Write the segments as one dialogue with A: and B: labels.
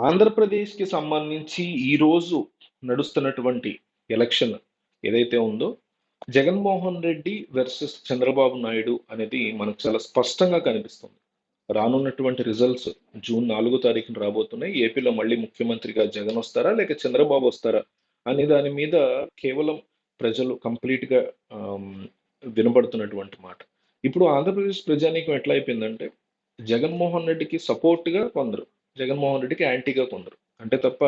A: ఆంధ్రప్రదేశ్‌కి సంబంధించి ఈరోజు నడుస్తున్నటువంటి ఎలక్షన్ ఏదైతే ఉందో, జగన్మోహన్ రెడ్డి వర్సెస్ చంద్రబాబు నాయుడు అనేది మనకు చాలా స్పష్టంగా కనిపిస్తుంది. రానున్నటువంటి రిజల్ట్స్ జూన్ 4 తారీఖున రాబోతున్నాయి. ఏపీలో మళ్ళీ ముఖ్యమంత్రిగా జగన్ వస్తారా? లేక చంద్రబాబు వస్తారా? అనే దాని మీద కేవలం ప్రజలు కంప్లీట్‌గా ఆహ్, వినబడుతున్నటువంటి మాట. ఇప్పుడు ఆంధ్రప్రదేశ్ ప్రజానీకం ఎట్లా అయిపోయిందంటే, జగన్మోహన్ రెడ్డికి సపోర్ట్‌గా కొందరు, జగన్మోహన్ రెడ్డికి యాంటీగా కొందరు. అంటే తప్ప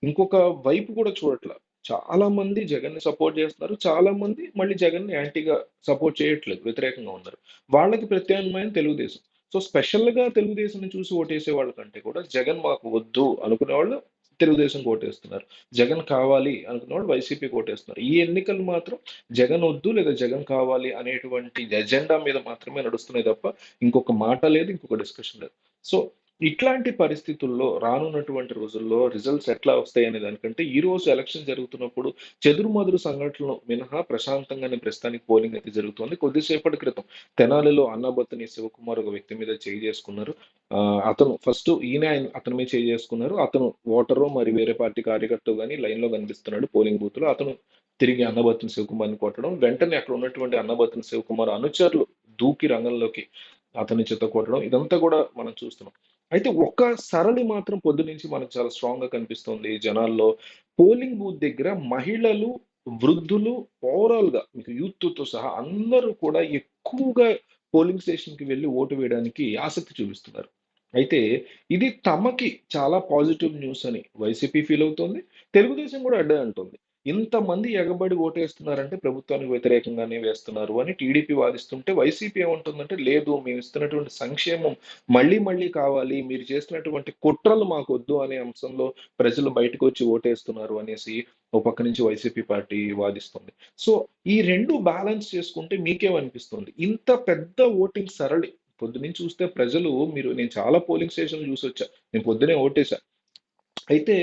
A: ఇంకొక వైపు కూడా చూడట్ల. చాలా మంది జగన్‌ని సపోర్ట్ చేస్తున్నారు. చాలా మంది మళ్ళీ జగన్‌ని యాంటీగా సపోర్ట్ చేయట్లేదు. వ్యతిరేకంగా ఉన్నారు. వాళ్ళకి ప్రత్యామ్నాయం తెలుగుదేశం. సో, స్పెషల్‌గా తెలుగుదేశంని చూసి ఓటేసే వాళ్ళకంటే కూడా జగన్ మాకు వద్దు అనుకునేవాళ్ళు తెలుగుదేశంకి ఓటేస్తున్నారు. జగన్ కావాలి అనుకున్నవాళ్ళు వైసీపీకి ఓటేస్తున్నారు. ఈ ఎన్నికలు మాత్రం జగన్ వద్దు లేదా జగన్ కావాలి అనేటువంటి ఎజెండా మీద మాత్రమే నడుస్తున్నాయి తప్ప ఇంకొక మాట లేదు. ఇంకొక డిస్కషన్ లేదు. సో, ఇట్లాంటి పరిస్థితుల్లో రానున్నటువంటి రోజుల్లో రిజల్ట్స్ ఎట్లా వస్తాయనే దానికంటే, ఈ రోజు ఎలక్షన్ జరుగుతున్నప్పుడు చెదురుమదురు సంఘటనలు మినహా ప్రశాంతంగానే ప్రస్తుతానికి పోలింగ్ అయితే జరుగుతోంది. కొద్దిసేపటి క్రితం తెనాలిలో అన్నాబత్తుని శివకుమార్ ఒక వ్యక్తి మీద చేయి చేసుకున్నారు. అతను ఫస్ట్ అతని మీద చేయి చేసుకున్నారు. అతను ఓటరో మరి వేరే పార్టీ కార్యకర్తో గాని లైన్‌లో కనిపిస్తున్నాడు పోలింగ్ బూత్‌లో. అతను తిరిగి అన్నబత్తుని శివకుమార్‌ని కొట్టడం, వెంటనే అక్కడ ఉన్నటువంటి అన్నబత్తుని శివకుమార్ అనుచరులు దూకి రంగంలోకి అతన్ని చితక్కొట్టడం ఇదంతా కూడా మనం చూస్తున్నాం. అయితే ఒక్క సరళి మాత్రం పొద్దున్నుంచి మనకు చాలా స్ట్రాంగ్‌గా కనిపిస్తుంది జనాల్లో. పోలింగ్ బూత్ దగ్గర మహిళలు, వృద్ధులు ఓవరాల్‌గా మీకు యూత్‌తో సహా అందరూ కూడా ఎక్కువగా పోలింగ్ స్టేషన్‌కి వెళ్లి ఓటు వేయడానికి ఆసక్తి చూపిస్తున్నారు. అయితే ఇది తమకి చాలా పాజిటివ్ న్యూస్ అని వైసీపీ ఫీల్ అవుతోంది. తెలుగుదేశం కూడా అడ్డే అంటుంది. ఇంతమంది ఎగబడి ఓటేస్తున్నారంటే ప్రభుత్వానికి వ్యతిరేకంగానే వేస్తున్నారు అని టీడీపీ వాదిస్తుంటే, వైసీపీ ఏమంటుందంటే, లేదు మేము ఇస్తున్నటువంటి సంక్షేమం మళ్ళీ మళ్ళీ కావాలి. మీరు చేస్తున్నటువంటి కుట్రలు మాకొద్దు అనే అంశంలో ప్రజలు బయటకొచ్చి ఓటేస్తున్నారు అనేసి ఓ పక్క నుంచి వైసీపీ పార్టీ వాదిస్తుంది. సో, ఈ 2 బ్యాలెన్స్ చేసుకుంటే మీకేమనిపిస్తుంది? ఇంత పెద్ద ఓటింగ్ సరళి పొద్దున్నుంచి చూస్తే ప్రజలు నేను చాలా పోలింగ్ స్టేషన్‌లు చూసొచ్చా. నేను పొద్దున్నే ఓటేసా. అయితే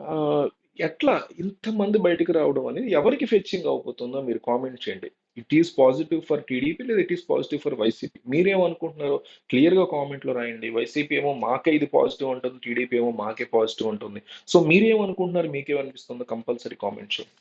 A: ఆహ్, ఎట్లా ఇంతమంది బయటికి రావడం అనేది ఎవరికి ఫెచ్చింగ్ అవ్వబోతుందో మీరు కామెంట్ చేయండి. It is positive for TDP లేదా it is positive for YCP. మీరేమనుకుంటున్నారో క్లియర్‌గా కామెంట్‌లో రాయండి. వైసీపీ ఏమో మాకే ఇది పాజిటివ్ అంటుంది. టీడీపీ ఏమో మాకే పాజిటివ్ అంటుంది. సో, మీరేమనుకుంటున్నారు? మీకేమనిపిస్తుందో కంపల్సరీ కామెంట్ చేయండి.